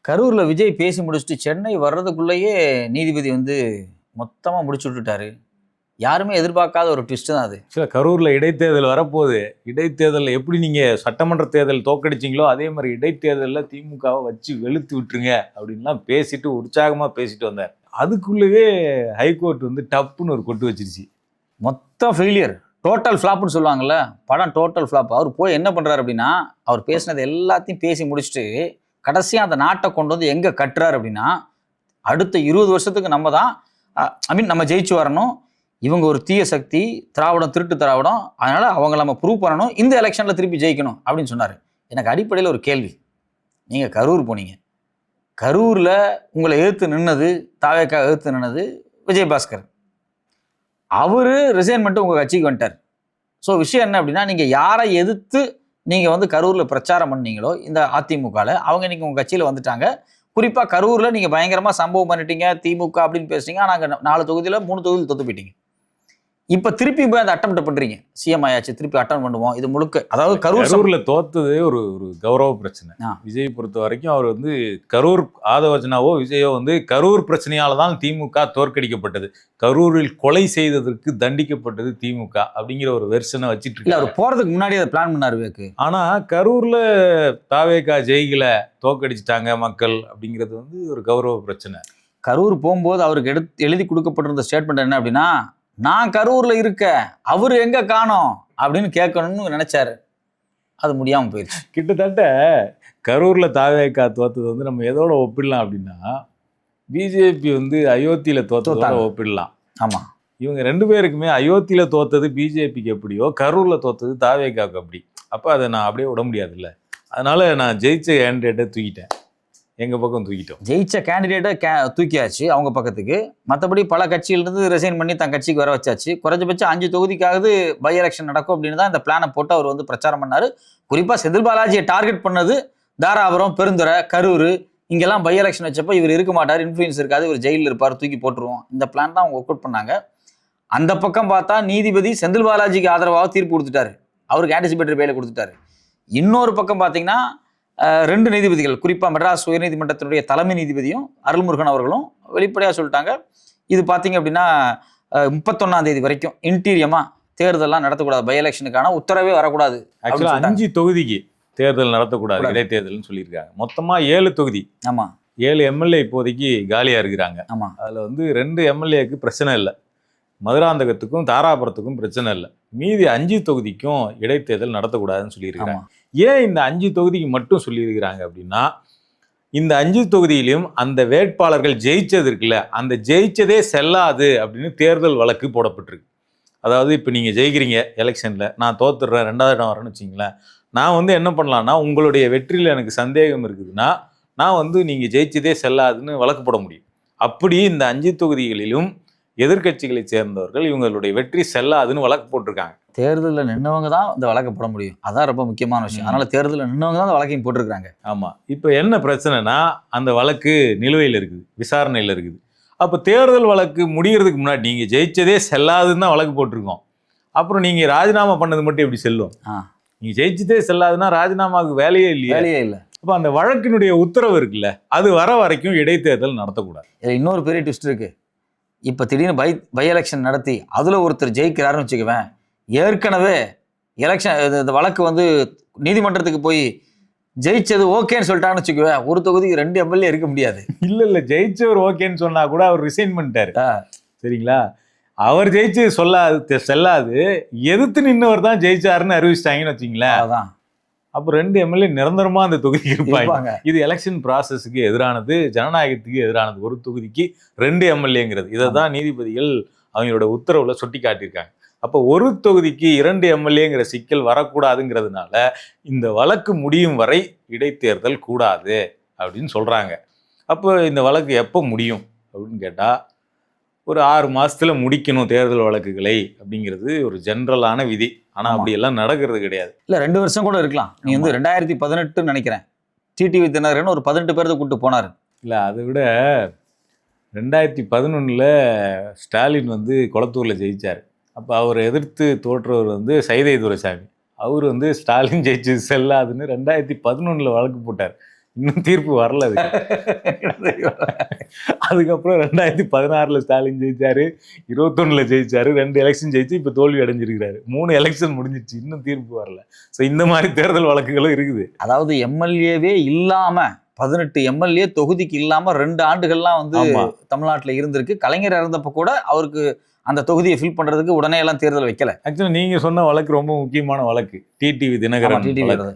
கரூர்ல விஜய் பேசி முடிச்சுட்டு சென்னை வர்றதுக்குள்ளேயே நீதிபதி வந்து மொத்தமா முடிச்சு விட்டுட்டாரு. யாருமே எதிர்பார்க்காத ஒரு ட்விஸ்ட் தான் அது. சில கரூரில் இடைத்தேர்தல் வரப்போகுது. இடைத்தேர்தலில் எப்படி நீங்கள் சட்டமன்ற தேர்தல் தோக்கடிச்சிங்களோ அதே மாதிரி இடைத்தேர்தலில் திமுகவை வச்சு வெளுத்து விட்டுருங்க அப்படின்லாம் பேசிட்டு உற்சாகமாக பேசிட்டு வந்தார். அதுக்குள்ளவே ஹைகோர்ட் வந்து டப்புன்னு ஒரு கொட்டு வச்சிருச்சு. மொத்தம் ஃபெயிலியர், டோட்டல் ஃப்ளாப்னு சொல்லுவாங்கல்ல, படம் டோட்டல் ஃப்ளாப். அவர் போய் என்ன பண்ணுறாரு அப்படின்னா, அவர் பேசினது எல்லாத்தையும் பேசி முடிச்சுட்டு கடைசியாக அந்த நாட்டை கொண்டு வந்து எங்கே கட்டுறாரு அப்படின்னா, அடுத்த 20 வருஷத்துக்கு நம்ம தான் நம்ம ஜெயிச்சு வரணும். இவங்க ஒரு தீய சக்தி, திராவிடம் திருட்டு திராவிடம், அதனால் அவங்கள நம்ம ப்ரூவ் பண்ணணும், இந்த எலெக்ஷனில் திருப்பி ஜெயிக்கணும் அப்படின்னு சொன்னார். எனக்கு அடிப்படையில் ஒரு கேள்வி. நீங்கள் கரூர் போனீங்க, கரூரில் உங்களை எதிர்த்து நின்னது, தாவேக்காக எதிர்த்து நின்னது விஜயபாஸ்கர். அவர் ரிசைன் பண்ணிட்டு உங்கள் கட்சிக்கு வந்துட்டார். ஸோ விஷயம் என்ன அப்படின்னா, நீங்கள் யாரை எதிர்த்து நீங்கள் வந்து கரூரில் பிரச்சாரம் பண்ணீங்களோ இந்த அதிமுகவில், அவங்க இன்றைக்கி உங்கள் கட்சியில் வந்துட்டாங்க. குறிப்பாக கரூரில் நீங்கள் பயங்கரமாக சம்பவம் பண்ணிட்டீங்க, திமுக அப்படின்னு பேசுறீங்க. ஆனால் அங்கே 4 தொகுதியில் 3 தொகுதியில் தொத்து போயிட்டீங்க. இப்போ திருப்பி போய் அந்த அட்டம் பண்ணுறீங்க, சிஎம் ஆயாச்சு திருப்பி அட்டம் பண்ணுவோம். இது முழுக்க அதாவது கரூரில் தோத்தது ஒரு கௌரவ பிரச்சனை. விஜய் பொறுத்த வரைக்கும் அவர் வந்து கரூர் ஆதவர்ஜனாவோ விஜயோ வந்து கரூர் பிரச்சனையால தான் திமுக தோற்கடிக்கப்பட்டது, கரூரில் கொலை செய்ததற்கு தண்டிக்கப்பட்டது திமுக அப்படிங்கிற ஒரு வெர்ஷனை வச்சுட்டு இருக்கு. அவர் போறதுக்கு முன்னாடி அதை பிளான் பண்ணாரு வேக்கு. ஆனா கரூர்ல தாவேகா ஜெயிகளை தோற்கடிச்சிட்டாங்க மக்கள் அப்படிங்கிறது வந்து ஒரு கௌரவ பிரச்சனை. கரூர் போகும்போது அவருக்கு எழுதி கொடுக்கப்பட்டிருந்த ஸ்டேட்மெண்ட் என்ன அப்படின்னா, நான் கரூர்ல இருக்க, அவரு எங்க காணோம் அப்படின்னு கேட்கணும்னு நினைச்சாரு. அது முடியாம போயிடுச்சு. கிட்டத்தட்ட கரூர்ல தாவேகா தோத்தது வந்து நம்ம எதோட ஒப்பிடலாம் அப்படின்னா, பிஜேபி வந்து அயோத்தியில தோத்ததோட ஒப்பிடலாம். ஆமா, இவங்க 2 பேருக்குமே அயோத்தியில தோத்தது பிஜேபிக்கு எப்படியோ கரூர்ல தோத்தது தாவேகாவுக்கு அப்படி. அப்போ அதை நான் அப்படியே விட முடியாதுல்ல. அதனால நான் ஜெயிச்ச கேண்டிடேட்டை தூக்கிட்டேன், எங்கள் பக்கம் தூக்கிட்டோம். ஜெயிச்ச கேண்டிடேட்டை தூக்கியாச்சு அவங்க பக்கத்துக்கு. மற்றபடி பல கட்சியிலிருந்து ரிசைன் பண்ணி தன் கட்சிக்கு வர வச்சாச்சு. குறைஞ்சபட்சம் 5 தொகுதிக்காவது பை எலெக்ஷன் நடக்கும் அப்படின்னு தான் இந்த பிளானை போட்டு அவர் வந்து பிரச்சாரம் பண்ணார். குறிப்பாக செந்தில் பாலாஜியை டார்கெட் பண்ணது தாராபுரம், பெருந்துறை, கரூர், இங்கெல்லாம் பை எலெக்ஷன் வச்சப்போ இவர் இருக்க மாட்டார், இன்ஃப்ளூயன்ஸ் இருக்காது, இவர் ஜெயிலில் இருப்பார், தூக்கி போட்டுருவோம். இந்த பிளான் தான் அவங்க ஒர்க் அவுட் பண்ணாங்க. அந்த பக்கம் பார்த்தா நீதிபதி செந்தில் பாலாஜிக்கு ஆதரவாக தீர்ப்பு கொடுத்துட்டாரு, அவருக்கு ஆன்டிசிபேட்டரி பெயிலை கொடுத்துட்டாரு. இன்னொரு பக்கம் பார்த்தீங்கன்னா 2 நீதிபதிகள், குறிப்பாக மெட்ராஸ் உயர்நீதிமன்றத்தினுடைய தலைமை நீதிபதியும் அருள்முருகன் அவர்களும் வெளிப்படையாக சொல்லிட்டாங்க, இது பார்த்தீங்க அப்படின்னா 31ஆம் தேதி வரைக்கும் இன்டீரியமாக தேர்தலாம் நடத்தக்கூடாது, பை எலெக்ஷனுக்கான உத்தரவே வரக்கூடாது. ஆக்சுவலாக 5 தொகுதிக்கு தேர்தல் நடத்தக்கூடாது, இடைத்தேர்தல்னு சொல்லியிருக்காங்க. மொத்தமாக 7 தொகுதி. ஆமாம், 7 எம்எல்ஏ இப்போதைக்கு காலியாக இருக்கிறாங்க. ஆமாம், அதில் வந்து 2 எம்எல்ஏக்கு பிரச்சனை இல்லை, மதுராந்தகத்துக்கும் தாராபுரத்துக்கும் பிரச்சனை இல்லை. மீதி 5 தொகுதிக்கும் இடைத்தேர்தல் நடத்தக்கூடாதுன்னு சொல்லியிருக்காங்க. ஏன் இந்த 5 தொகுதிக்கு மட்டும் சொல்லியிருக்கிறாங்க அப்படின்னா, இந்த 5 தொகுதியிலும் அந்த வேட்பாளர்கள் ஜெயிச்சது இருக்குல்ல, அந்த ஜெயிச்சதே செல்லாது அப்படின்னு தேர்தல் வழக்கு போடப்பட்டிருக்கு. அதாவது இப்போ நீங்கள் ஜெயிக்கிறீங்க எலெக்ஷனில், நான் தோத்துடுறேன், 2வது இடம் வரேன்னு வச்சிங்களேன், நான் வந்து என்ன பண்ணலான்னா, உங்களுடைய வெற்றியில் எனக்கு சந்தேகம் இருக்குதுன்னா நான் வந்து நீங்கள் ஜெயிச்சதே செல்லாதுன்னு வழக்கு போட முடியும். அப்படி இந்த 5 தொகுதிகளிலும் எதிர்கட்சிகளை சேர்ந்தவர்கள் இவங்களுடைய வெற்றி செல்லாதுன்னு வழக்கு போட்டிருக்காங்க. தேர்தலில் நின்னவங்க தான் இந்த வழக்கை போட முடியும், அதான் ரொம்ப முக்கியமான விஷயம். அதனால தேர்தலில் நின்னவங்க தான் அந்த வழக்கையும் போட்டிருக்காங்க. ஆமாம், இப்போ என்ன பிரச்சனைனா, அந்த வழக்கு நிலுவையில் இருக்குது, விசாரணையில் இருக்குது. அப்போ தேர்தல் வழக்கு முடிகிறதுக்கு முன்னாடி நீங்கள் ஜெயிச்சதே செல்லாதுன்னு தான் வழக்கு போட்டிருக்கோம். அப்புறம் நீங்கள் ராஜினாமா பண்ணது மட்டும் எப்படி செல்லும்? நீங்கள் ஜெயிச்சதே செல்லாதுன்னா ராஜினாமாவுக்கு வேலையே இல்லை. அப்போ அந்த வழக்கினுடைய உத்தரவு இருக்குல்ல, அது வர வரைக்கும் இடைத்தேர்தல் நடத்தக்கூடாது. இன்னொரு பெரிய ட்விஸ்ட் இருக்கு. இப்போ திடீர்னு பை எலெக்ஷன் நடத்தி அதில் ஒருத்தர் ஜெயிக்கிறாருன்னு வச்சுக்குவேன், ஏற்கனவே எலெக்ஷன் இந்த வழக்கு வந்து நீதிமன்றத்துக்கு போய் ஜெயிச்சது ஓகேன்னு சொல்லிட்டான்னு வச்சுக்குவேன், ஒரு தொகுதிக்கு 2 எம்எல்ஏ இருக்க முடியாது. இல்லை ஜெயிச்சவர் ஓகேன்னு சொன்னா கூட அவர் ரிசைன் பண்ணிட்டாரு, சரிங்களா? அவர் ஜெயிச்சு செல்லாது, எதிர்த்து நின்னவர் தான் ஜெயிச்சாருன்னு அறிவிச்சிட்டாங்கன்னு வச்சிங்களேன். அதான், அப்போ 2 எம்எல்ஏ நிரந்தரமா அந்த தொகுதிக்கு இருப்பாங்க. இது எலெக்ஷன் ப்ராசஸுக்கு எதிரானது, ஜனநாயகத்துக்கு எதிரானது. ஒரு தொகுதிக்கு 2 எம்எல்ஏங்கிறது, இதை தான் நீதிபதிகள் அவங்களோட உத்தரவுல சுட்டி காட்டியிருக்காங்க. அப்போ ஒரு தொகுதிக்கு 2 எம்எல்ஏங்கிற சிக்கல் வரக்கூடாதுங்கிறதுனால இந்த வழக்கு முடியும் வரை இடைத்தேர்தல் கூடாது அப்படின்னு சொல்றாங்க. அப்போ இந்த வழக்கு எப்போ முடியும் அப்படின்னு கேட்டா, ஒரு 6 மாசத்துல முடிக்கணும் தேர்தல் வழக்குகளை அப்படிங்கிறது ஒரு ஜென்ரலான விதி. ஆனால் அப்படியெல்லாம் நடக்கிறது கிடையாது. இல்லை 2 வருஷம் கூட இருக்கலாம். நீ வந்து 2018 நினைக்கிறேன், டிடிவி தினகரன் ஒரு 18 பேருக்கு கூப்பிட்டு போனார். இல்லை, அதை விட 2011 ஸ்டாலின் வந்து கொளத்தூரில் ஜெயிச்சார். அப்போ அவரை எதிர்த்து தோற்றவர் வந்து சைதை துரைசாமி. அவர் வந்து ஸ்டாலின் ஜெயிச்சு செல்லாதுன்னு 2011 வழக்கு போட்டார். இன்னும் தீர்ப்பு வரல அதுக்கப்புறம் 2016 ஸ்டாலின் ஜெயிச்சாரு, 21 ஜெயிச்சாரு, 2 எலெக்ஷன் ஜெயிச்சு இப்ப தோல்வி அடைஞ்சிருக்கிறாரு. 3 எலெக்ஷன் முடிஞ்சிருச்சு, இன்னும் தீர்ப்பு வரல. ஸோ இந்த மாதிரி தேர்தல் வழக்குகளும் இருக்குது. அதாவது எம்எல்ஏவே இல்லாம 18 எம்எல்ஏ தொகுதிக்கு இல்லாம 2 ஆண்டுகள்லாம் வந்து தமிழ்நாட்டுல இருந்திருக்கு. கலைஞர் இறந்தப்ப கூட அவருக்கு அந்த தொகுதியை ஃபில் பண்றதுக்கு உடனே எல்லாம் தேர்தல் வைக்கல. ஆக்சுவலா நீங்க சொன்ன வழக்கு ரொம்ப முக்கியமான வழக்கு, டிடிவி தினகரன் வழக்கு.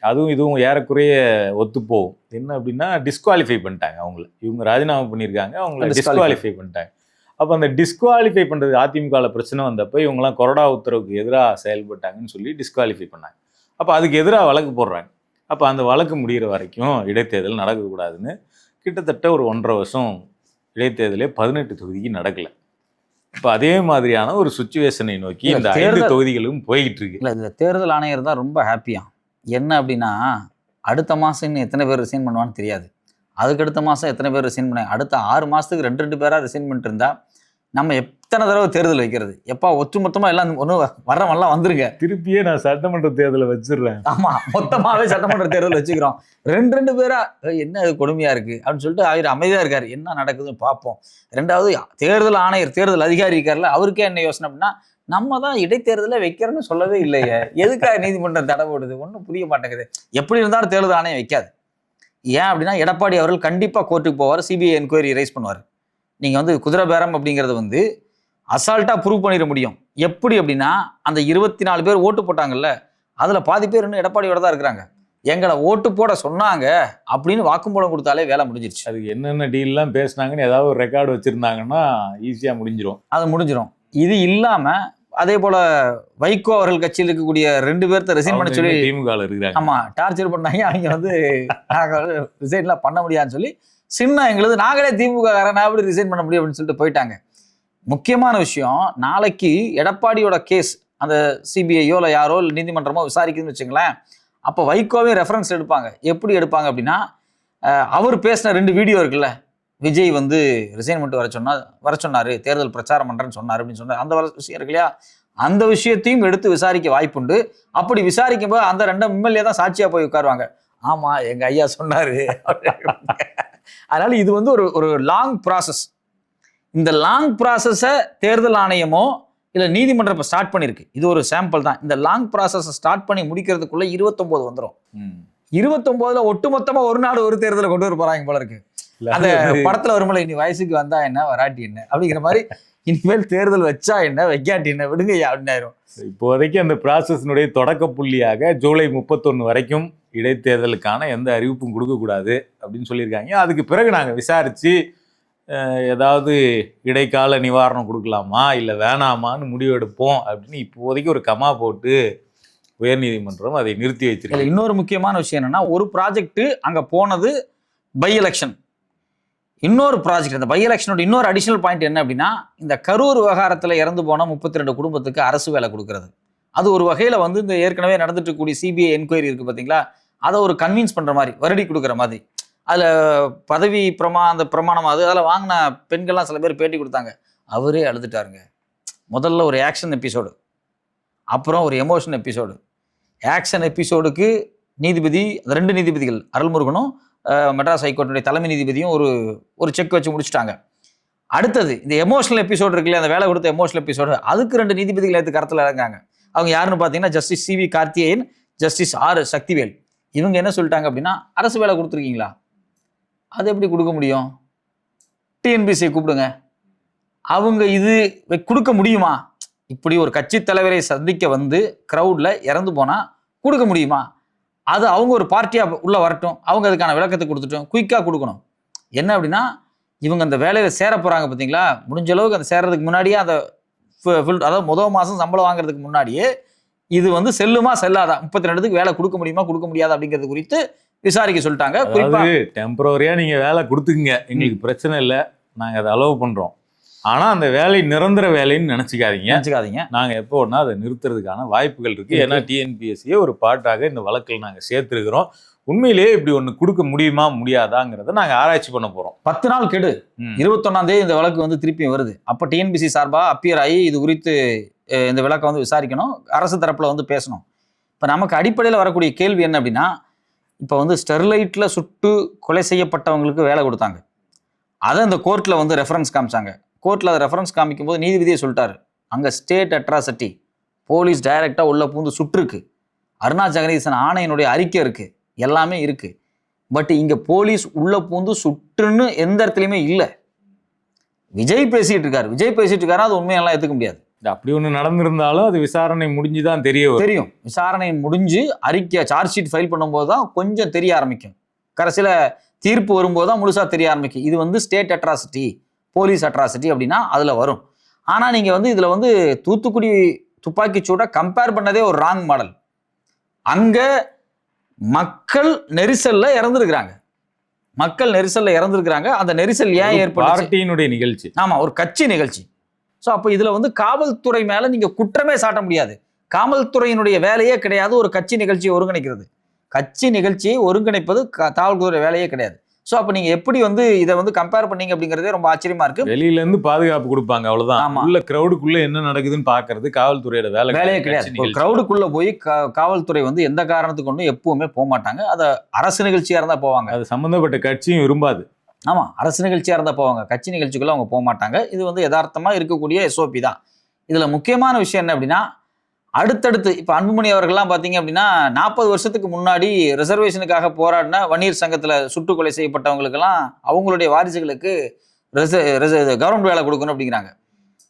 அதுவும் இதுவும் ஏறக்குறைய ஒத்துப்போகும். என்ன அப்படின்னா டிஸ்குவாலிஃபை பண்ணிட்டாங்க அவங்கள. இவங்க ராஜினாமா பண்ணியிருக்காங்க, அவங்கள டிஸ்குவாலிஃபை பண்ணிட்டாங்க. அப்போ அந்த டிஸ்குவாலிஃபை பண்ணுறது அதிமுகவில் பிரச்சனை வந்தப்போ இவங்கெல்லாம் கொறடா உத்தரவுக்கு எதிராக செயல்பட்டாங்கன்னு சொல்லி டிஸ்குவாலிஃபை பண்ணாங்க. அப்போ அதுக்கு எதிராக வழக்கு போடுறாங்க. அப்போ அந்த வழக்கு முடிகிற வரைக்கும் இடைத்தேர்தல் நடக்கக்கூடாதுன்னு கிட்டத்தட்ட ஒரு 1.5 வருஷம் இடைத்தேர்தலே 18 தொகுதிக்கு நடக்கலை. இப்போ அதே மாதிரியான ஒரு சுச்சுவேஷனை நோக்கி இந்த 5 தொகுதிகளும் போய்கிட்டு இருக்கு. இல்லை, இந்த தேர்தல் ஆணையர் தான் ரொம்ப ஹாப்பியா. என்ன அப்படின்னா அடுத்த மாதம் இன்னும் எத்தனை பேர் ரிசைன் பண்ணுவான்னு தெரியாது. அதுக்கு அடுத்த மாதம் எத்தனை பேர் ரிசைன் பண்ணாங்க. அடுத்த 6 மாதத்துக்கு 2 பேராக ரிசைன் பண்ணிட்டு இருந்தா நம்ம எத்தனை தடவை தேர்தல் வைக்கிறது? எப்பா ஒட்டுமொத்தமாக எல்லாம் ஒன்றும் வர்றவெல்லாம் வந்துருங்க, திருப்பியே நான் சட்டமன்ற தேர்தலை வச்சிடுறேன். ஆமாம், மொத்தமாகவே சட்டமன்ற தேர்தல் வச்சுக்கிறோம். 2 பேரா என்ன அது கொடுமையாக இருக்குது அப்படின்னு சொல்லிட்டு அவர் அமைதியாக இருக்கார். என்ன நடக்குதுன்னு பார்ப்போம். 2வது தேர்தல் ஆணையர், தேர்தல் அதிகாரி இருக்கார்ல, அவருக்கே என்ன யோசனை அப்படின்னா நம்ம தான் இடைத்தேர்தலை வைக்கிறோன்னு சொல்லவே இல்லையே, எதுக்காக நீதிமன்றம் தடை போடுது, ஒன்றும் புரிய மாட்டேங்குது. எப்படி இருந்தாலும் தேர்தல் ஆணையம் வைக்காது. ஏன் அப்படின்னா எடப்பாடி அவர்கள் கண்டிப்பாக கோர்ட்டுக்கு போவார், சிபிஐ என்கொயரி ரைஸ் பண்ணுவார். நீங்கள் வந்து குதிரை பேரம் அப்படிங்கிறது வந்து அசால்ட்டாக ப்ரூவ் பண்ணிட முடியும். எப்படி அப்படின்னா அந்த 24 பேர் ஓட்டு போட்டாங்கல்ல, அதில் பாதி பேர் இன்னும் எடப்பாடியோட தான் இருக்கிறாங்க. எங்களை ஓட்டு போட சொன்னாங்க அப்படின்னு வாக்குமூலம் கொடுத்தாலே வேலை முடிஞ்சிருச்சு. அது என்னென்ன டீல்லாம் பேசினாங்கன்னு ஏதாவது ஒரு ரெக்கார்டு வச்சுருந்தாங்கன்னா ஈஸியாக முடிஞ்சிடும். அது முடிஞ்சிடும். இது இல்லாமல் அதே போல வைகோ அவர்கள் கட்சியில் இருக்கக்கூடிய 2 பேர்த்த ரிசைன் பண்ண சொல்லி திமுக இருக்கிறாங்க. ஆமா, டார்ச்சர் பண்ணாங்க. அவங்க வந்து ரிசைன்லாம் பண்ண முடியாதுன்னு சொல்லி சின்ன எங்களுக்கு நாங்களே திமுக காரன் அப்படி ரிசைன் பண்ண முடியும் அப்படின்னு சொல்லிட்டு போயிட்டாங்க. முக்கியமான விஷயம், நாளைக்கு எடப்பாடியோட கேஸ் அந்த சிபிஐயோ இல்லை யாரோ இல்லை நீதிமன்றமோ விசாரிக்குதுன்னு வச்சுங்களேன். அப்போ வைகோவே ரெஃபரன்ஸ் எடுப்பாங்க. எப்படி எடுப்பாங்க அப்படின்னா அவர் பேசின 2 வீடியோ இருக்குல்ல, விஜய் வந்து ரிசைன் பண்ணிட்டு வர சொன்னார், தேர்தல் பிரச்சாரம் பண்ணுறேன்னு சொன்னார் அப்படின்னு சொன்னார், அந்த விஷயம் இருக்கு இல்லையா, அந்த விஷயத்தையும் எடுத்து விசாரிக்க வாய்ப்புண்டு. அப்படி விசாரிக்கும் போது அந்த 2 எம்எல்ஏ தான் சாட்சியாக போய் உட்காருவாங்க. ஆமாம், எங்கள் ஐயா சொன்னார். அதனால இது வந்து ஒரு லாங் ப்ராசஸ். இந்த லாங் ப்ராசஸை தேர்தல் ஆணையமோ இல்லை நீதிமன்றம் இப்போ ஸ்டார்ட் பண்ணியிருக்கு. இது ஒரு சாம்பிள் தான். இந்த லாங் ப்ராசஸை ஸ்டார்ட் பண்ணி முடிக்கிறதுக்குள்ள 29 வந்துடும். 29ல் ஒட்டுமொத்தமாக ஒரு நாடு ஒரு தேர்தலை கொண்டு வர போகிறாங்க போல இருக்கு. அந்த படத்துல வரும்போது இனி வயசுக்கு வந்தா என்ன வராட்டி என்ன அப்படிங்கிற மாதிரி இனிமேல் தேர்தல் வச்சா என்ன வைக்காட்டி என்ன விடுங்க அப்படின்னாயிரும். இப்போதைக்கு அந்த ப்ராசஸ்னுடைய தொடக்க புள்ளியாக ஜூலை 31 வரைக்கும் இடைத்தேர்தலுக்கான எந்த அறிவிப்பும் கொடுக்கக்கூடாது அப்படின்னு சொல்லியிருக்காங்க. அதுக்கு பிறகு நாங்கள் விசாரித்து ஏதாவது இடைக்கால நிவாரணம் கொடுக்கலாமா இல்லை வேணாமான்னு முடிவெடுப்போம் அப்படின்னு இப்போதைக்கு ஒரு கமா போட்டு உயர்நீதிமன்றம் அதை நிறுத்தி வச்சிருக்காங்க. இன்னொரு முக்கியமான விஷயம் என்னன்னா, ஒரு ப்ராஜெக்ட் அங்கே போனது பை எலெக்ஷன். இன்னொரு ப்ராஜெக்ட், அந்த பை எலெக்ஷனோட இன்னொரு அடிஷனல் பாயிண்ட் என்ன அப்படின்னா, இந்த கரூர் விவகாரத்தில் இறந்து போன 32 குடும்பத்துக்கு அரசு வேலை கொடுக்கறது. அது ஒரு வகையில் வந்து இந்த ஏற்கனவே நடந்துட்டு இருக்கக்கூடிய சிபிஐ என்கொயரி இருக்குது பார்த்தீங்களா, அதை ஒரு கன்வின்ஸ் பண்ணுற மாதிரி, வருடி கொடுக்குற மாதிரி. அதில் பதவி அந்த பிரமாணம் அதில் வாங்கின பெண்கள்லாம் சில பேர் பேட்டி கொடுத்தாங்க. அவரே அழுதுட்டாருங்க. முதல்ல ஒரு ஆக்ஷன் எபிசோடு, அப்புறம் ஒரு எமோஷன் எபிசோடு. ஆக்ஷன் எபிசோடுக்கு நீதிபதி, 2 நீதிபதிகள் அருள்முருகனும் மெட்ராஸ் ஹைகோர்ட்டுடைய தலைமை நீதிபதியும் ஒரு செக் வச்சு முடிச்சுட்டாங்க. அடுத்தது இந்த எமோஷனல் எபிசோடு இருக்குல்ல, அந்த வேலை கொடுத்த எமோஷனல் எபிசோடு, அதுக்கு 2 நீதிபதிகள் எடுத்து கருத்தில் இறங்காங்க. அவங்க யாருன்னு பார்த்தீங்கன்னா Justice C V Karthikeyan, Justice R Sakthivel. இவங்க என்ன சொல்லிட்டாங்க அப்படின்னா, அரசு வேலை கொடுத்துருக்கீங்களா, அது எப்படி கொடுக்க முடியும், டிஎன்பிசியை கூப்பிடுங்க, அவங்க இது கொடுக்க முடியுமா, இப்படி ஒரு கட்சி தலைவரை சந்திக்க வந்து க்ரௌடில் இறந்து போனால் கொடுக்க முடியுமா, அது அவங்க ஒரு பார்ட்டியாக உள்ளே வரட்டும், அவங்க அதுக்கான விளக்கத்தை கொடுத்துட்டோம், குயிக்காக கொடுக்கணும். என்ன அப்படின்னா, இவங்க அந்த வேலையில் சேர போகிறாங்க பார்த்தீங்களா, முடிஞ்ச அளவுக்கு அந்த சேர்றதுக்கு முன்னாடியே அந்த அதாவது முதல் மாதம் சம்பளம் வாங்குறதுக்கு முன்னாடியே இது வந்து செல்லுமா செல்லாதா, 32க்கு வேலை கொடுக்க முடியுமா கொடுக்க முடியாதா அப்படிங்கிறது குறித்து விசாரிக்க சொல்லிட்டாங்க. டெம்பரரியா நீங்க வேலை கொடுத்துக்குங்க, எங்களுக்கு பிரச்சனை இல்லை, நாங்க அதை அலோவ் பண்றோம். ஆனா அந்த வேலை நிரந்தர வேலைன்னு நினைச்சுக்காதீங்க. நாங்க எப்போ ஒன்னா அதை நிறுத்துறதுக்கான வாய்ப்புகள் இருக்கு. ஏன்னா டிஎன்பிஎஸ்சியை ஒரு பாட்டாக இந்த வழக்கில் நாங்க சேர்த்துருக்கிறோம். உண்மையிலேயே இப்படி ஒண்ணு கொடுக்க முடியுமா முடியாதாங்கிறத நாங்க ஆராய்ச்சி பண்ண போறோம். 10 நாள் கெடு, 21ஆம் தேதி இந்த வழக்கு வந்து திருப்பி வருது. அப்ப டிஎன்பிஎஸ்சி சார்பா அப்பியர் ஆகி இது குறித்து இந்த விளக்கம் வந்து விசாரிக்கணும், அரசு தரப்புல வந்து பேசணும். இப்ப நமக்கு அடிப்படையில் வரக்கூடிய கேள்வி என்ன அப்படின்னா, இப்போ வந்து ஸ்டெர்லைட்ல சுட்டு கொலை செய்யப்பட்டவங்களுக்கு வேலை கொடுத்தாங்க. அதை இந்த கோர்ட்ல வந்து ரெஃபரன்ஸ் காமிச்சாங்க. கோர்ட்ல அதை ரெஃபரன்ஸ் காமிக்கும் போது நீதிபதியே சொல்லிட்டாரு, அங்க ஸ்டேட் அட்ராசிட்டி, போலீஸ் டைரக்டா உள்ள பூந்து சுட்டுருக்கு, அருணா ஜெகதீசன் ஆணையனுடைய அறிக்கை இருக்கு, எல்லாமே இருக்கு. பட் இங்க போலீஸ் உள்ள பூந்து சுட்டுன்னு எந்த இடத்துலையுமே இல்லை. விஜய் பேசிட்டு இருக்காரு, அது உண்மையெல்லாம் ஏத்துக்க முடியாது. அப்படி ஒண்ணு நடந்திருந்தாலும் அது விசாரணை முடிஞ்சுதான் தெரியும். விசாரணை முடிஞ்சு அறிக்கை சார்ஜ் ஷீட் ஃபைல் பண்ணும்போது தான் கொஞ்சம் தெரிய ஆரம்பிக்கும். கடைசியில தீர்ப்பு வரும்போது தான் முழுசா தெரிய ஆரம்பிக்கும். இது வந்து ஸ்டேட் அட்ராசிட்டி, போலீஸ் அட்ராசிட்டி அப்படின்னா அதுல வரும். ஆனா நீங்க வந்து இதுல வந்து தூத்துக்குடி துப்பாக்கி சூட கம்பேர் பண்ணதே ஒரு ராங் மாடல். அங்க மக்கள் நெரிசல்ல இறந்துருக்கிறாங்க. அந்த நெரிசல் ஏன் ஏற்படுச்சு? பார்ட்டியினுடைய நிகழ்ச்சி. ஆமா, ஒரு கட்சி நிகழ்ச்சி. ஸோ அப்போ இதுல வந்து காவல்துறை மேல நீங்க குற்றமே சாட்ட முடியாது. காவல்துறையினுடைய வேலையே கிடையாது ஒரு கட்சி நிகழ்ச்சியை ஒருங்கிணைக்கிறது. கட்சி நிகழ்ச்சியை ஒருங்கிணைப்பது காவல்துறை வேலையே கிடையாது. ஸோ அப்போ நீங்க எப்படி வந்து இதை வந்து கம்பேர் பண்ணீங்க அப்படிங்கிறதே ரொம்ப ஆச்சரியமா இருக்கு. வெளியில இருந்து பாதுகாப்பு கொடுப்பாங்க, அவ்வளவுதான். உள்ள கிரௌடுக்குள்ள என்ன நடக்குதுன்னு பாக்குறது காவல்துறையோட வேலையே கிடையாது. ஒரு கிரௌடுக்குள்ள போய் காவல்துறை வந்து எந்த காரணத்துக்கு கொண்டும் எப்பவுமே போக மாட்டாங்க. அதை அரசு நிகழ்ச்சியா இருந்தா போவாங்க. அது சம்பந்தப்பட்ட கட்சியும் விரும்பாது. ஆமா, அரசு நிகழ்ச்சியா இருந்தா போவாங்க, கட்சி நிகழ்ச்சிக்குள்ள அவங்க போக மாட்டாங்க. இது வந்து யதார்த்தமா இருக்கக்கூடிய எஸ்ஓபி தான். இதுல முக்கியமான விஷயம் என்ன அப்படின்னா, அடுத்தடுத்து இப்போ அன்புமணி அவர்கள்லாம் பார்த்தீங்க அப்படின்னா 40 வருஷத்துக்கு முன்னாடி ரிசர்வேஷனுக்காக போராடின வன்னியர் சங்கத்தில் சுட்டு கொலை செய்யப்பட்டவங்களுக்கெல்லாம் அவங்களுடைய வாரிசுகளுக்கு கவர்மெண்ட் வேலை கொடுக்கணும் அப்படிங்கிறாங்க.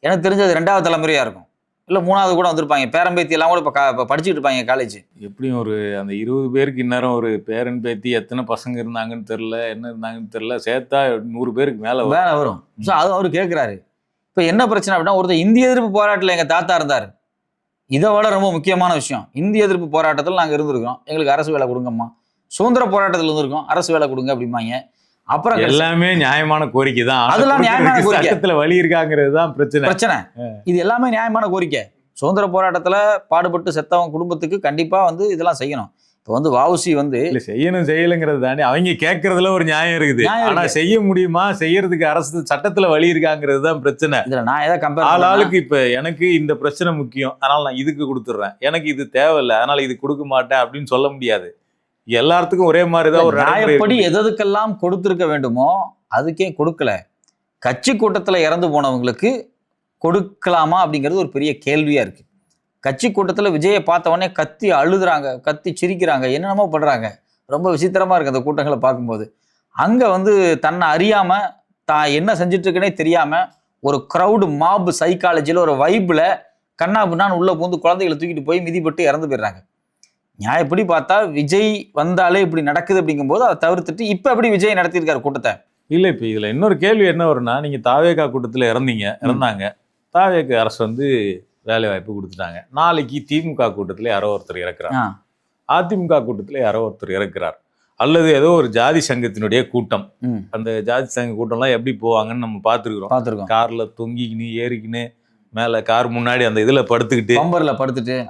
எனக்கு தெரிஞ்சது 2வது தலைமுறையாக இருக்கும், இல்லை 3வது கூட வந்திருப்பாங்க. பேரம்பேத்தி எல்லாம் கூட இப்போ படிச்சுட்டு இருப்பாங்க காலேஜ். எப்படியும் ஒரு அந்த 20 பேருக்கு இந்நேரம் ஒரு பேரன் பேத்தி எத்தனை பசங்க இருந்தாங்கன்னு தெரில, என்ன இருந்தாங்கன்னு தெரில, சேர்த்தா 100 பேருக்கு மேலே வரும். ஸோ அது அவர் கேட்குறாரு. இப்போ என்ன பிரச்சனை அப்படின்னா, ஒருத்தர் இந்திய எதிர்ப்பு போராட்டத்தில் எங்கள் தாத்தா இருந்தார். இதை விட ரொம்ப முக்கியமான விஷயம், இந்திய எதிர்ப்பு போராட்டத்தில் நாங்கள் இருந்திருக்கோம், எங்களுக்கு அரசு வேலை கொடுங்கம்மா. சுதந்திர போராட்டத்தில் இருந்திருக்கோம், அரசு வேலை கொடுங்க அப்படிம்பாங்க. அப்புறம் எல்லாமே நியாயமான கோரிக்கை தான். அதெல்லாம் நியாயமான கோரிக்கை. சட்டத்துல வழி இருக்காங்கிறது தான் பிரச்சனை. இது எல்லாமே நியாயமான கோரிக்கை. சுதந்திர போராட்டத்துல பாடுபட்டு செத்தவங்க குடும்பத்துக்கு கண்டிப்பா வந்து இதெல்லாம் செய்யணும். இப்போ வந்து வஉசி வந்து செய்யலுங்கிறது தானே அவங்க கேட்கறதுல ஒரு நியாயம் இருக்குது. ஆனா செய்ய முடியுமா, செய்யறதுக்கு அரசு சட்டத்துல வழி இருக்காங்கிறது தான் பிரச்சனை. இதுல நான் எதை கம்பேர் ஆளாளுக்கு இப்ப எனக்கு இந்த பிரச்சனை முக்கியம், அதனால நான் இதுக்கு கொடுத்துட்றேன், எனக்கு இது தேவையில்லை அதனால இது கொடுக்க மாட்டேன் அப்படின்னு சொல்ல முடியாது. எல்லாத்துக்கும் ஒரே மாதிரிதான் ஒரு நியாயப்படி எதுக்கெல்லாம் கொடுத்திருக்க வேண்டுமோ அதுக்கே கொடுக்கல. கட்சி கூட்டத்துல இறந்து போனவங்களுக்கு கொடுக்கலாமா அப்படிங்கிறது ஒரு பெரிய கேள்வியா இருக்கு. கட்சி கூட்டத்தில் விஜயை பார்த்த உடனே கத்தி அழுதுறாங்க, கத்தி சிரிக்கிறாங்க, என்னென்னமோ பண்றாங்க. ரொம்ப விசித்திரமா இருக்கு அந்த கூட்டங்களை பார்க்கும்போது. அங்க வந்து தன்னை அறியாம தான் என்ன செஞ்சுட்டு இருக்குன்னே தெரியாம ஒரு க்ரௌடு மாப் சைக்காலஜியில் ஒரு வைப்ல கண்ணா பின்னான்னு உள்ள பூந்து குழந்தைகளை தூக்கிட்டு போய் மிதிப்பட்டு இறந்து போயிடுறாங்க. நியாயப்படி பார்த்தா விஜய் வந்தாலே இப்படி நடக்குது அப்படிங்கும்போது அதை தவிர்த்துட்டு இப்ப எப்படி விஜய் நடத்தியிருக்காரு கூட்டத்தை? இல்ல, இப்ப இதுல இன்னொரு கேள்வி என்ன வரும்னா, நீங்க தாவேகா கூட்டத்துல இறந்தாங்க, தாவேகா அரசு வந்து வேலை வாய்ப்பு கொடுத்துட்டாங்க. நாளைக்கு திமுக கூட்டத்தில் யாரோ ஒருத்தர் இறக்குறார், அதிமுக கூட்டத்தில் யாரோ ஒருத்தர் இறக்குறார், அல்லது ஏதோ ஒரு ஜாதி சங்கத்தினுடைய கூட்டம். அந்த ஜாதி சங்க கூட்டம்லாம் எப்படி போவாங்கன்னு நம்ம பார்த்துருக்கிறோம். கார்ல தொங்கிக்கின்னு ஏறிக்கின்னு மேலே கார் முன்னாடி அந்த இதில் படுத்துக்கிட்டு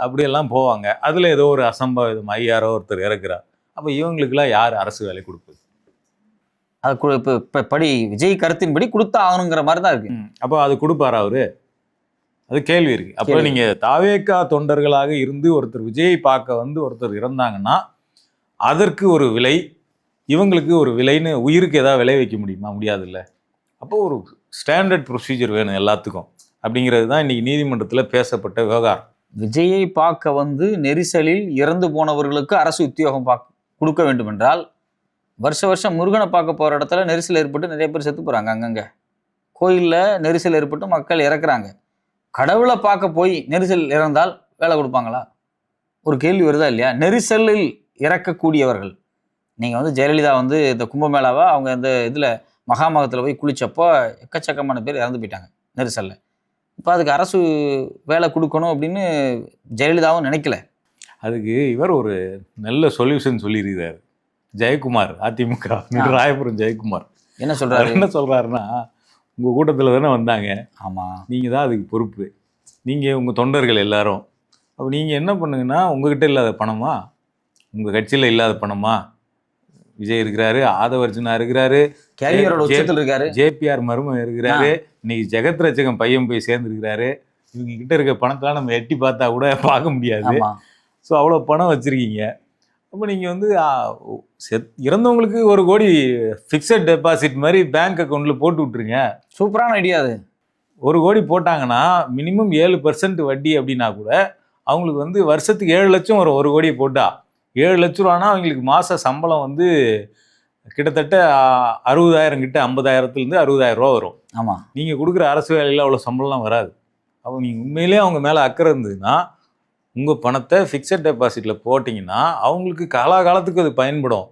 அப்படியெல்லாம் போவாங்க. அதில் ஏதோ ஒரு அசம்பாவிதம் யாரோ ஒருத்தர் இறக்குறார். அப்போ இவங்களுக்குலாம் யார் அரசு வேலை கொடுக்குது? அது இப்போ படி விஜய் கருத்தின்படி கொடுத்தா ஆகணுங்கிற மாதிரி தான் இருக்கு. அப்போ அது கொடுப்பாரா அவரு? அது கேள்வி இருக்கு. அப்போ நீங்க தாவேகா தொண்டர்களாக இருந்து ஒருத்தர் விஜயை பார்க்க வந்து ஒருத்தர் இறந்தாங்கன்னா அதற்கு ஒரு விலை, இவங்களுக்கு ஒரு விலைன்னு உயிருக்கு ஏதாவது விலை வைக்க முடியுமா? முடியாது இல்லை. அப்போ ஒரு ஸ்டாண்டர்ட் ப்ரொசீஜர் வேணும் எல்லாத்துக்கும் அப்படிங்கிறது தான் இன்னைக்கு நீதிமன்றத்தில் பேசப்பட்ட விவகாரம். விஜயை பார்க்க வந்து நெரிசலில் இறந்து போனவர்களுக்கு அரசு உத்தியோகம் கொடுக்க வேண்டும் என்றால் வருஷம் முருகனை பார்க்க போகிற இடத்துல நெரிசல் ஏற்பட்டு நிறைய பேர் செத்து போகிறாங்க. அங்கங்கே கோயிலில் நெரிசல் ஏற்பட்டு மக்கள் இறக்குறாங்க. கடவுளை பார்க்க போய் நெரிசல் இறந்தால் வேலை கொடுப்பாங்களா? ஒரு கேள்வி வருதா இல்லையா? நெரிசலில் இறக்கக்கூடியவர்கள், நீங்கள் வந்து ஜெயலலிதா வந்து இந்த கும்பமேளாவை அவங்க இந்த இதில் மகாமகத்தில் போய் குளிச்சப்போ எக்கச்சக்கமான பேர் இறந்து போயிட்டாங்க நெரிசலில். இப்போ அதுக்கு அரசு வேலை கொடுக்கணும் அப்படின்னு ஜெயலலிதாவும் நினைக்கல. அதுக்கு இவர் ஒரு நல்ல சொல்யூஷன் சொல்லியிருக்கிறார். ஜெயக்குமார், அதிமுக ராயபுரம் ஜெயக்குமார் என்ன சொல்றாருன்னா, உங்கள் கூட்டத்தில் தானே வந்தாங்க, ஆமாம், நீங்கள் தான் அதுக்கு பொறுப்பு, நீங்கள் உங்கள் தொண்டர்கள் எல்லாரும். அப்போ நீங்கள் என்ன பண்ணுங்கன்னா, உங்ககிட்ட இல்லாத பணமா, உங்கள் கட்சியில் இல்லாத பணமா, விஜய் இருக்கிறாரு, ஆதவர்ஜுனா இருக்கிறாரு, ஜேபிஆர் மருமன் இருக்கிறாரு, இன்னைக்கு ஜெகத் ரட்சகன் பையன் போய் சேர்ந்துருக்கிறாரு, இவங்க கிட்ட இருக்க பணத்தெல்லாம் நம்ம எட்டி பார்த்தா கூட பார்க்க முடியாது. ஸோ அவ்வளோ பணம் வச்சுருக்கீங்க. அப்போ நீங்கள் வந்து இறந்தவங்களுக்கு 1 கோடி ஃபிக்ஸட் டெபாசிட் மாதிரி பேங்க் அக்கௌண்ட்டில் போட்டு விட்ருங்க. சூப்பரான ஐடியா அது. 1 கோடி போட்டாங்கன்னா மினிமம் 7% வட்டி அப்படின்னா கூட அவங்களுக்கு வந்து வருஷத்துக்கு 7 லட்சம் வரும். 1 கோடியை போட்டா 7 லட்ச ரூபானா அவங்களுக்கு மாத சம்பளம் வந்து கிட்டத்தட்ட 60,000 கிட்ட 50,000 60,000 ரூபா வரும். ஆமாம். நீங்கள் கொடுக்குற அரசு வேலையில் அவ்வளோ சம்பளம்லாம் வராது. அப்போ நீங்கள் உண்மையிலேயே அவங்க மேலே அக்கறை இருந்ததுன்னா உங்கள் பணத்தை ஃபிக்ஸட் டெபாசிட்டில் போட்டிங்கன்னா அவங்களுக்கு காலாகாலத்துக்கு அது பயன்படும்.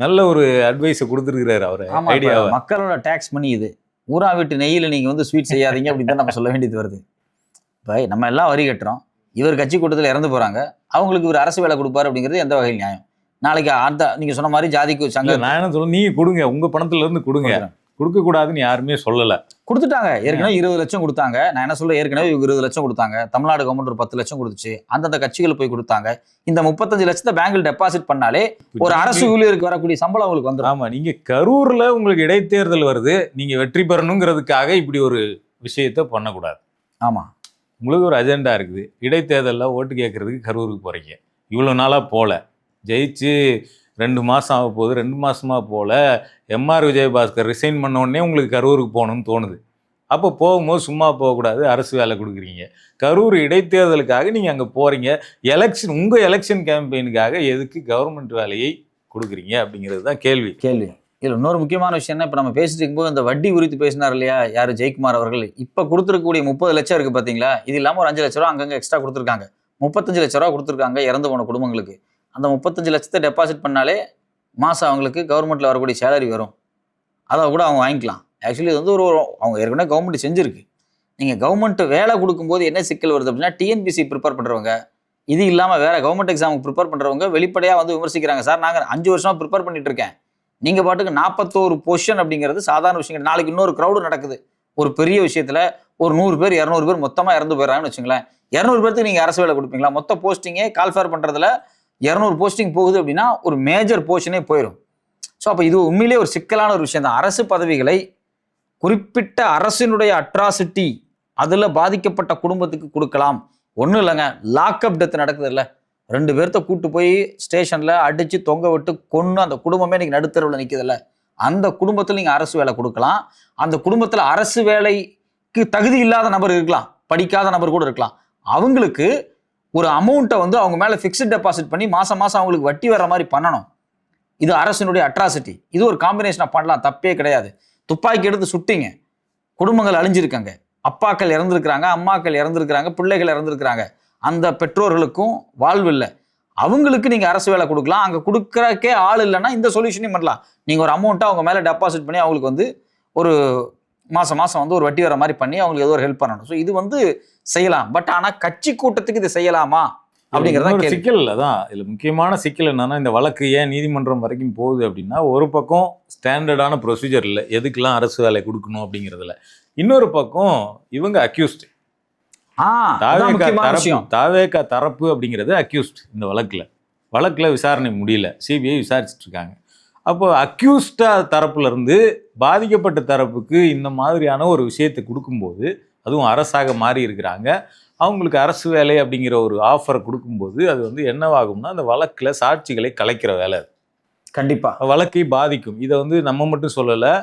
நல்ல ஒரு அட்வைஸை கொடுத்துருக்கிறாரு அவர். ஐடியாவை மக்களோட டேக்ஸ் மணி இது. ஊரா வீட்டு நெய்யில் நீங்கள் வந்து ஸ்வீட் செய்யாதீங்க அப்படின்னு தான் நம்ம சொல்ல வேண்டியது வருது. இப்போ நம்ம எல்லாம் வரி கட்டுறோம். இவர் கட்சி கூட்டத்தில் இறந்து போகிறாங்க, அவங்களுக்கு இவர் அரசு வேலை கொடுப்பாரு அப்படிங்கிறது எந்த வகையில் நியாயம்? நாளைக்கு அந்த நீங்கள் சொன்ன மாதிரி ஜாதிக்கு சங்கம் நான் என்ன சொல்ல, நீங்கள் கொடுங்க, உங்கள் பணத்துலேருந்து கொடுங்க. கொடுக்கக்கூடாதுன்னு யாருமே சொல்லலை. கொடுத்துட்டாங்க. ஏற்கனவே 20 லட்சம் கொடுத்தாங்க. நான் என்ன சொல்ல, ஏற்கனவே 20 லட்சம் கொடுத்தாங்க. தமிழ்நாடு கவர்மெண்ட் ஒரு 10 லட்சம் கொடுத்துச்சு. அந்தந்த கட்சிகள் போய் கொடுத்தாங்க. இந்த 35 லட்சத்தை பேங்கில் டெபாசிட் பண்ணாலே ஒரு அரசு ஊழியருக்கு வரக்கூடிய சம்பளம் உங்களுக்கு வந்துடும். ஆமாம், நீங்கள் கரூரில் உங்களுக்கு இடைத்தேர்தல் வருது, நீங்கள் வெற்றி பெறணுங்கிறதுக்காக இப்படி ஒரு விஷயத்த பண்ணக்கூடாது. ஆமாம், உங்களுக்கு ஒரு அஜெண்டா இருக்குது. இடைத்தேர்தலில் ஓட்டு கேட்கறதுக்கு கரூருக்கு போகிறீங்க. இவ்வளோ நாளாக போகல, ஜெயிச்சு 2 மாதம் ஆக போகுது, 2 மாதமாக போகல. எம்ஆர் விஜயபாஸ்கர் ரிசைன் பண்ண உடனே உங்களுக்கு கரூருக்கு போகணும்னு தோணுது. அப்போ போகும்போது சும்மா போகக்கூடாது, அரசு வேலை கொடுக்குறீங்க. கரூர் இடைத்தேர்தலுக்காக நீங்கள் அங்கே போகிறீங்க. எலெக்ஷன், உங்கள் எலெக்ஷன் கேம்பெயினுக்காக எதுக்கு கவர்மெண்ட் வேலையை கொடுக்குறீங்க அப்படிங்கிறது தான் கேள்வி. இதில் இன்னொரு முக்கியமான விஷயம் என்ன, இப்போ நம்ம பேசிட்டு இருக்கும்போது இந்த வட்டி குறித்து பேசினார் இல்லையா யார், ஜெயக்குமார் அவர்கள். இப்போ கொடுத்துருக்கக்கூடிய 30 லட்சம் இருக்குது பார்த்தீங்களா, இது இல்லாமல் ஒரு 5 லட்ச ரூபா அங்கங்கே எக்ஸ்ட்ரா கொடுத்துருக்காங்க. 35 லட்ச ரூபா கொடுத்துருக்காங்க இறந்து போன குடும்பங்களுக்கு. அந்த 35 லட்சத்தை டெபாசிட் பண்ணாலே மாதம் அவங்களுக்கு கவர்மெண்ட்டில் வரக்கூடிய சேலரி வரும். அதை கூட அவங்க வாங்கிக்கலாம். ஆக்சுவலி இது வந்து அவங்க ஏற்கனவே கவர்மெண்ட் செஞ்சுருக்கு. நீங்கள் கவர்மெண்ட் வேலை கொடுக்கும்போது என்ன சிக்கல் வருது அப்படின்னா, டிஎன்பிசி ப்ரிப்பேர் பண்ணுறவங்க, இது இல்லாமல் வேறு கவர்மெண்ட் எக்ஸாமுக்கு ப்ரிப்பேர் பண்ணுறவங்க வெளிப்படையாக வந்து விமர்சிக்கிறாங்க. சார், நாங்கள் 5 வருஷமாக ப்ரிப்பேர் பண்ணிட்டு இருக்கேன், நீங்கள் பாட்டுக்கு 41 பொசிஷன் அப்படிங்கிறது சாதாரண விஷயம். நாளைக்கு இன்னொரு க்ரௌடு நடக்குது ஒரு பெரிய விஷயத்தில், ஒரு 100 பேர் 200 பேர் மொத்தமாக இறந்து போயிடறாங்கன்னு வச்சுங்களேன். 200 பேருக்கு நீங்கள் அரசு வேலை கொடுப்பீங்களா? மொத்த போஸ்டிங்கே கால்ஃபேர் பண்ணுறதுல 200 போஸ்டிங் போகுது அப்படின்னா ஒரு மேஜர் போர்ஷனே போயிடும். ஸோ அப்போ இது உண்மையிலே ஒரு சிக்கலான ஒரு விஷயம் தான். அரசு பதவிகளை குறிப்பிட்ட அரசினுடைய அட்ராசிட்டி அதில் பாதிக்கப்பட்ட குடும்பத்துக்கு கொடுக்கலாம். ஒன்றும் இல்லைங்க, லாக்அப் டெத் நடக்குது இல்லை, 2 பேர்த்த கூட்டு போய் ஸ்டேஷனில் அடித்து தொங்க விட்டு கொன்று அந்த குடும்பமே இன்னைக்கு நடுத்தரவில் நிற்குதில்ல, அந்த குடும்பத்தில் நீங்கள் அரசு வேலை கொடுக்கலாம். அந்த குடும்பத்தில் அரசு வேலைக்கு தகுதி இல்லாத நபர் இருக்கலாம், படிக்காத நபர் கூட இருக்கலாம். அவங்களுக்கு ஒரு அமௌண்ட்டை வந்து அவங்க மேலே ஃபிக்ஸ்ட் டெபாசிட் பண்ணி மாதம் மாதம் அவங்களுக்கு வட்டி வர்ற மாதிரி பண்ணணும். இது அரசினுடைய அட்ராசிட்டி. இது ஒரு காம்பினேஷனாக பண்ணலாம், தப்பே கிடையாது. துப்பாக்கி எடுத்து சுட்டிங்க, குடும்பங்கள் அழிஞ்சிருக்காங்க, அப்பாக்கள் இறந்துருக்கிறாங்க, அம்மாக்கள் இறந்துருக்கிறாங்க, பிள்ளைகள் இறந்துருக்கிறாங்க, அந்த பெற்றோர்களுக்கும் வாழ்வு இல்லை. அவங்களுக்கு நீங்கள் அரசு வேலை கொடுக்கலாம். அங்கே கொடுக்குறக்கே ஆள் இல்லைன்னா இந்த சொல்யூஷனையும் பண்ணலாம். நீங்கள் ஒரு அமௌண்ட்டை அவங்க மேலே டெபாசிட் பண்ணி அவங்களுக்கு வந்து ஒரு மாதம் வந்து ஒரு வட்டி வர மாதிரி பண்ணி அவங்களுக்கு ஏதோ ஒரு ஹெல்ப் பண்ணணும். ஸோ இது வந்து செய்யலாம். பட் ஆனால் கட்சி கூட்டத்துக்கு இது செய்யலாமா அப்படிங்கிறத சிக்கல். அதான் இதில் முக்கியமான சிக்கல் என்னன்னா, இந்த வழக்கு ஏன் நீதிமன்றம் வரைக்கும் போகுது அப்படின்னா, ஒரு பக்கம் ஸ்டாண்டர்டான ப்ரொசீஜர் இல்லை எதுக்கெல்லாம் அரசு வேலை கொடுக்கணும் அப்படிங்கிறதுல, இன்னொரு பக்கம் இவங்க அக்யூஸ்ட், தாவேகா தரப்பு அப்படிங்கிறது அக்யூஸ்ட். இந்த வழக்கில் விசாரணை முடியல, சிபிஐ விசாரிச்சுட்டு இருக்காங்க. அப்போ அக்யூஸ்டா தரப்புல இருந்து பாதிக்கப்பட்ட தரப்புக்கு இந்த மாதிரியான ஒரு விஷயத்தை கொடுக்கும்போது, அதுவும் அரசாக மாறி இருக்கிறாங்க, அவங்களுக்கு அரசு வேலை அப்படிங்கிற ஒரு ஆஃபரை கொடுக்கும்போது அது வந்து என்னவாகும்னா, அந்த வழக்கில் சாட்சிகளை கலைக்கிற வேலை. கண்டிப்பாக வழக்கை பாதிக்கும். இதை வந்து நம்ம மட்டும் சொல்லலை,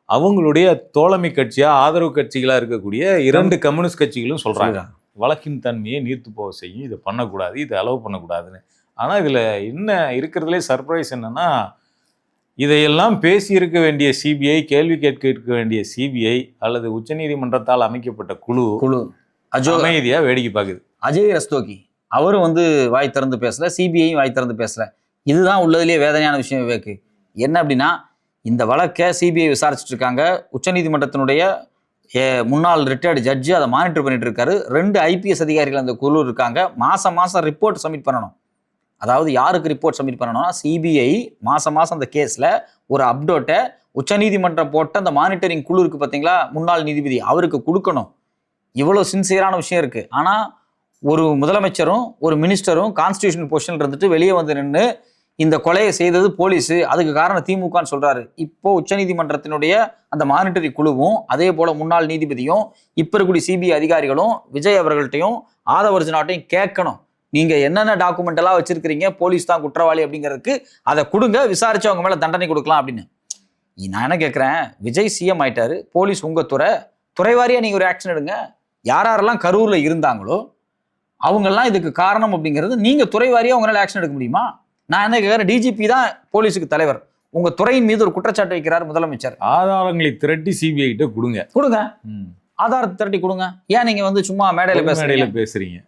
அவங்களுடைய தோழமை கட்சியாக ஆதரவு கட்சிகளாக இருக்கக்கூடிய 2 கம்யூனிஸ்ட் கட்சிகளும் சொல்கிறாங்க, வழக்கின் தன்மையை நீர்த்து போக செய்யும், இதை பண்ணக்கூடாது, இதை அலோவ் பண்ணக்கூடாதுன்னு. ஆனால் இதில் என்ன இருக்கிறதுலே சர்ப்ரைஸ் என்னன்னா, இதையெல்லாம் பேசியிருக்க வேண்டிய சிபிஐ, கேள்வி கேட்க இருக்க வேண்டிய சிபிஐ அல்லது உச்சநீதிமன்றத்தால் அமைக்கப்பட்ட குழு அமைதியா வேடிக்கை பார்க்குது. அஜய் ரஸ்தோகி அவரும் வந்து வாய் திறந்து பேசல, சிபிஐயும் வாய் திறந்து பேசல. இதுதான் உள்ளதுலேயே வேதனையான விஷயம் விவேக்கு. என்ன அப்படின்னா, இந்த வழக்கை சிபிஐ விசாரிச்சுட்டு இருக்காங்க. உச்சநீதிமன்றத்தினுடைய முன்னாள் ரிட்டையர்டு ஜட்ஜு அதை மானிட்டர் பண்ணிட்டு இருக்காரு. 2 ஐபிஎஸ் அதிகாரிகள் அந்த குழு இருக்காங்க. மாதம் ரிப்போர்ட் சப்மிட் பண்ணணும். அதாவது யாருக்கு ரிப்போர்ட் சப்மிட் பண்ணணும்னா, சிபிஐ மாதம் அந்த கேஸில் ஒரு அப்டேட்டை உச்சநீதிமன்றம் போட்ட அந்த மானிட்டரிங் குழு இருக்குது பார்த்தீங்களா, முன்னாள் நீதிபதி அவருக்கு கொடுக்கணும். இவ்வளோ சின்சியரான விஷயம் இருக்குது. ஆனால் ஒரு முதலமைச்சரும் ஒரு மினிஸ்டரும் கான்ஸ்டியூஷனல் பொசிஷனில் இருந்துட்டு வெளியே வந்து நின்று இந்த கொலையை செய்தது போலீஸு, அதுக்கு காரணம் திமுகன்னு சொல்கிறாரு. இப்போ உச்சநீதிமன்றத்தினுடைய அந்த மானிட்டரி குழுவும் அதே போல் முன்னாள் நீதிபதியும் இப்போ இருக்கக்கூடிய சிபிஐ அதிகாரிகளும் விஜய் அவர்கள்ட்டையும் ஆதவர்ஜனாட்டையும் கேட்கணும், நீங்க என்னென்ன டாக்குமெண்ட் எல்லாம் வச்சிருக்கிறீங்க, போலீஸ் தான் குற்றவாளி அப்படிங்கிறதுக்கு அதை கொடுங்க, விசாரிச்சு அவங்க மேல தண்டனை கொடுக்கலாம் அப்படின்னு. நான் என்ன கேட்கிறேன், விஜய் சிஎம் ஆயிட்டாரு, போலீஸ் உங்க துறை வாரியா நீங்க ஒரு ஆக்ஷன் எடுங்க. யாரெல்லாம் கரூர்ல இருந்தாங்களோ அவங்கெல்லாம் இதுக்கு காரணம் அப்படிங்கிறது நீங்க துறை வாரியா உங்களால ஆக்ஷன் எடுக்க முடியுமா? நான் என்ன கேட்கிறேன், டிஜிபி தான் போலீஸுக்கு தலைவர், உங்க துறையின் மீது ஒரு குற்றச்சாட்டு வைக்கிறார் முதலமைச்சர். ஆதாரங்களை திரட்டி சிபிஐ கிட்ட கொடுங்க. ஆதாரத்தை திரட்டி கொடுங்க. ஏன் நீங்க வந்து சும்மா மேடையில பேசுறீங்க?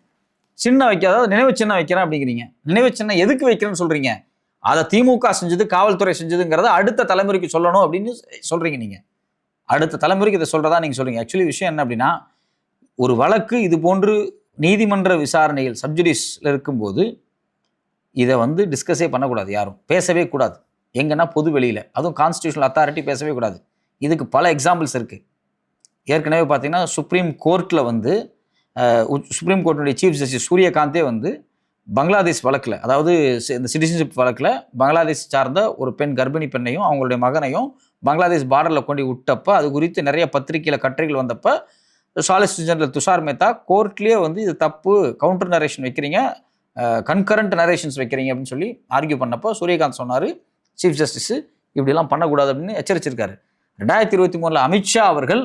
சின்ன அதாவது நினைவு சின்னம் வைக்கிறேன் அப்படிங்கிறீங்க. நினைவு சின்னம் எதுக்கு வைக்கிறேன்னு சொல்றீங்க? அதை திமுக செஞ்சது, காவல்துறை செஞ்சதுங்கிறத அடுத்த தலைமுறைக்கு சொல்லணும் அப்படின்னு சொல்றீங்க. நீங்க அடுத்த தலைமுறைக்கு இதை சொல்றதா நீங்க சொல்றீங்க. ஆக்சுவலி விஷயம் என்ன அப்படின்னா, ஒரு வழக்கு இது போன்று நீதிமன்ற விசாரணையில் சப்ஜுடிஸ்ல இருக்கும்போது இதை வந்து டிஸ்கஸே பண்ணக்கூடாது, யாரும் பேசவே கூடாது. எங்கன்னா பொது வெளியில, அதுவும் கான்ஸ்டியூஷனல் அத்தாரிட்டி பேசவே கூடாது. இதுக்கு பல எக்ஸாம்பிள்ஸ் இருக்கு. ஏற்கனவே பார்த்தீங்கன்னா சுப்ரீம் கோர்ட்டில் வந்து சுப்ரீம் கோர்ட்டினுடைய சீஃப் ஜஸ்டிஸ் சூரியகாந்தே வந்து பங்களாதேஷ் வழக்கில், அதாவது இந்த சிட்டிசன்ஷிப் வழக்கில் பங்களாதேஷ் சார்ந்த ஒரு பெண், கர்ப்பிணி பெண்ணையும் அவங்களுடைய மகனையும் பங்களாதேஷ் பார்டரில் கொண்டு விட்டப்ப அது குறித்து நிறைய பத்திரிகையில் கட்டுரைகள் வந்தப்ப சாலிசிட்டர் ஜெனரல் துஷார் மேத்தா கோர்ட்லேயே வந்து இது தப்பு, கவுண்டர் நரேஷன் வைக்கிறீங்க, கன்கரண்ட் நரேஷன்ஸ் வைக்கிறீங்க அப்படின்னு சொல்லி ஆர்கியூ பண்ணப்போ சூரியகாந்த் சொன்னார், சீஃப் ஜஸ்டிஸ் இப்படிலாம் பண்ணக்கூடாது அப்படின்னு எச்சரிச்சிருக்காரு. 2023 அமித்ஷா அவர்கள்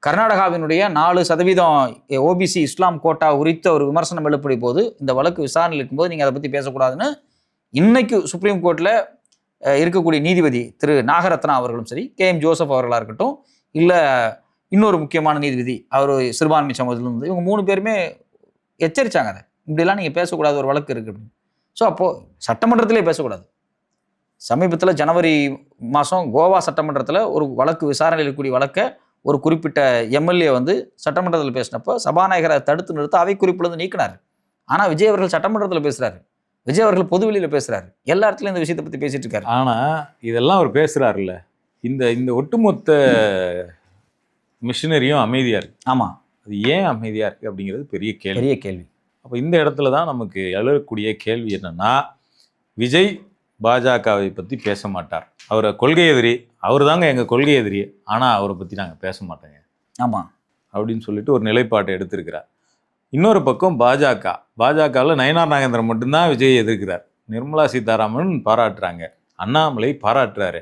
கர்நாடகாவினுடைய 4% ஓபிசி இஸ்லாம் கோட்டா குறித்த ஒரு விமர்சனம் எழுப்பிய போது, இந்த வழக்கு விசாரணையில் இருக்கும்போது நீங்கள் அதை பற்றி பேசக்கூடாதுன்னு இன்னைக்கு சுப்ரீம் கோர்ட்டில் இருக்கக்கூடிய நீதிபதி திரு நாகரத்னா அவர்களும் சரி, KM ஜோசப் அவர்களாக இருக்கட்டும், இல்லை இன்னொரு முக்கியமான நீதிபதி அவர் சிறுபான்மை சமூகத்திலிருந்து, இவங்க 3 பேருமே எச்சரிச்சாங்க, அதை இப்படிலாம் நீங்கள் பேசக்கூடாது, ஒரு வழக்கு இருக்குது அப்படின்னு. ஸோ அப்போது சட்டமன்றத்திலே பேசக்கூடாது. சமீபத்தில் ஜனவரி மாதம் கோவா சட்டமன்றத்தில் ஒரு வழக்கு விசாரணையில் இருக்கக்கூடிய வழக்கை ஒரு குறிப்பிட்ட எம்எல்ஏ வந்து சட்டமன்றத்தில் பேசினப்போ சபாநாயகரை தடுத்து நிறுத்த அவை குறிப்பிலிருந்து நீக்கினார். ஆனால் விஜய் அவர்கள் சட்டமன்றத்தில் பேசுகிறாரு, விஜய் அவர்கள் பொதுவெளியில் பேசுகிறாரு, எல்லா இடத்துலையும் இந்த விஷயத்தை பற்றி பேசிட்டு இருக்காரு. ஆனால் இதெல்லாம் அவர் பேசுகிறாருல்ல, இந்த ஒட்டுமொத்த மிஷினரியும் அமைதியாக இருக்குது. ஆமாம், அது ஏன் அமைதியாக இருக்குது அப்படிங்கிறது பெரிய கேள்வி. அப்போ இந்த இடத்துல தான் நமக்கு எழக்கூடிய கேள்வி என்னன்னா, விஜய் பாஜகவை பற்றி பேச மாட்டார், அவரை கொள்கை எதிரி, அவர் தாங்க எங்கள் கொள்கை எதிரி, ஆனால் அவரை பற்றி நாங்கள் பேச மாட்டோங்க, ஆமாம் அப்படின்னு சொல்லிட்டு ஒரு நிலைப்பாட்டை எடுத்திருக்கிறார். இன்னொரு பக்கம் பாஜகவில் நயனார் நாகேந்திரன் மட்டும்தான் விஜய் எதிர்க்கிறார், நிர்மலா சீதாராமன் பாராட்டுறாங்க, அண்ணாமலை பாராட்டுறாரு,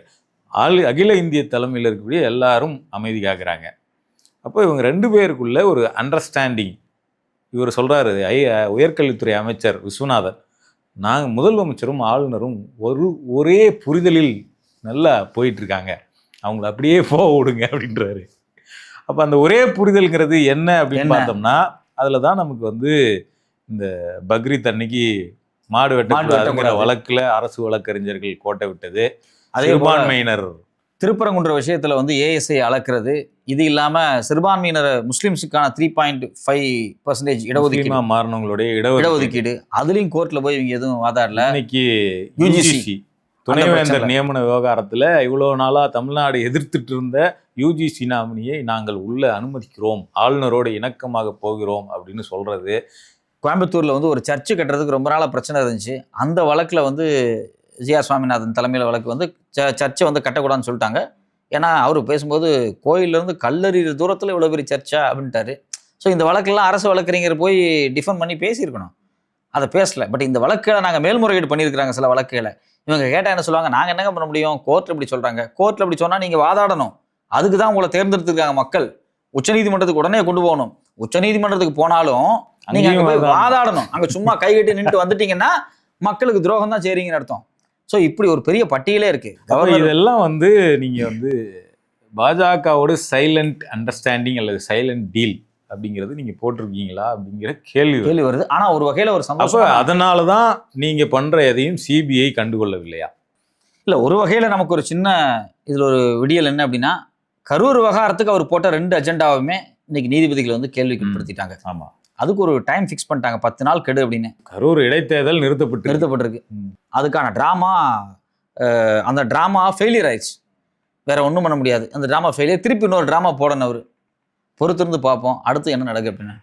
அகில இந்திய தலைமையில் இருக்கக்கூடிய எல்லாரும் அமைதி காக்குறாங்க. அப்போ இவங்க 2 பேருக்குள்ள ஒரு அண்டர்ஸ்டாண்டிங். இவர் சொல்கிறாரு, உயர்கல்வித்துறை அமைச்சர் விஸ்வநாதன், நாங்கள் முதலமைச்சரும் ஆளுநரும் ஒரே புரிதலில் நல்லா போயிட்டுருக்காங்க, அவங்கள அப்படியே போக விடுங்க அப்படின்றாரு. அப்போ அந்த ஒரே புரிதல்ங்கிறது என்ன அப்படின்னு பார்த்தோம்னா, அதில் தான் நமக்கு வந்து இந்த பக்ரீத் அன்னைக்கு மாடு வெட்டக்கூடாதுங்கிற வழக்கில் அரசு வழக்கறிஞர்கள் கோட்டை விட்டது, சிறுபான்மையினர் திருப்பரங்குன்ற விஷயத்தில் வந்து ஏஎஸ்ஐ அளக்கிறது, இது இல்லாமல் சிறுபான்மையினர் முஸ்லிம்ஸுக்கான 3.5% இடஒதுக்கீடு மாறினவங்களுடைய இடஒதுக்கீடு, அதுலேயும் கோர்ட்டில் போய் இவங்க எதுவும் வாதாடல. இன்னைக்கு யூஜிசி துணைவேந்தர் நியமன விவகாரத்தில் இவ்வளோ நாளாக தமிழ்நாடு எதிர்த்துட்டு இருந்த யூஜிசி நாமினியை நாங்கள் உள்ள அனுமதிக்கிறோம், ஆளுநரோடு இணக்கமாக போகிறோம் அப்படின்னு சொல்கிறது. கோயம்புத்தூரில் வந்து ஒரு சர்ச்சு கட்டுறதுக்கு ரொம்ப நாளாக பிரச்சனை இருந்துச்சு. அந்த வழக்கில் வந்து ஜிஆர் சுவாமிநாதன் தலைமையில் வழக்கு வந்து சர்ச்சை வந்து கட்டக்கூடாதுன்னு சொல்லிட்டாங்க. ஏன்னா அவர் பேசும்போது கோயிலேருந்து கல்லறிகிற தூரத்தில் இவ்வளோ பெரிய சர்ச்சா அப்படின்ட்டாரு. ஸோ இந்த வழக்கெல்லாம் அரசு வழக்கறிஞர் போய் டிஃபெண்ட் பண்ணி பேசியிருக்கணும், அதை பேசலை. பட் இந்த வழக்குகளை நாங்கள் மேல்முறையீடு பண்ணியிருக்கிறாங்க. சில வழக்குகளை இவங்க கேட்டால் என்ன சொல்லுவாங்க, நாங்கள் என்னங்க பண்ண முடியும், கோர்ட்டில் இப்படி சொல்கிறாங்க, கோர்ட்டில் இப்படி சொன்னால் நீங்கள் வாதாடணும், அதுக்கு தான் உங்களை தேர்ந்தெடுத்துருக்காங்க மக்கள், உச்சநீதிமன்றத்துக்கு உடனே கொண்டு போகணும், உச்சநீதிமன்றத்துக்கு போனாலும் நீங்கள் அங்கே போய் வாதாடணும், அங்கே சும்மா கைகட்டி நின்று வந்துட்டீங்கன்னா மக்களுக்கு துரோகம் தான் செய்றீங்கன்னு அர்த்தம். ஸோ இப்படி ஒரு பெரிய பட்டியலே இருக்கு. இதெல்லாம் வந்து நீங்க வந்து பாஜகவோட சைலண்ட் அண்டர்ஸ்டாண்டிங் அல்லது சைலண்ட் டீல் அப்படிங்கிறது நீங்க போட்டிருக்கீங்களா அப்படிங்கிற கேள்வி வருது. ஆனா ஒரு வகையில ஒரு சந்தோஷம், அதனாலதான் நீங்க பண்ற எதையும் சிபிஐ கண்டுகொள்ளவில்லையா? இல்ல, ஒரு வகையில நமக்கு ஒரு சின்ன இதுல ஒரு விடியல் என்ன அப்படின்னா, கரூர் விவகாரத்துக்கு அவர் போட்ட 2 அஜெண்டாவுமே இன்னைக்கு நீதிபதிகள் வந்து கேள்விக்கு உட்படுத்திட்டாங்க. ஆமா, அதுக்கு ஒரு டைம் ஃபிக்ஸ் பண்ணிட்டாங்க, 10 நாள் கெடு அப்படின்னு. கரூர் இடைத்தேர்தல் நிறுத்தப்பட்டிருக்கு. அதுக்கான டிராமா, அந்த டிராமா ஃபெயிலியர் ஆயிடுச்சு, வேற ஒன்றும் பண்ண முடியாது. அந்த டிராமா ஃபெயிலியர், திருப்பி இன்னொரு டிராமா போடணும். அவர் பொறுத்திருந்து பார்ப்போம் அடுத்து என்ன நடக்கு அப்படின்னு.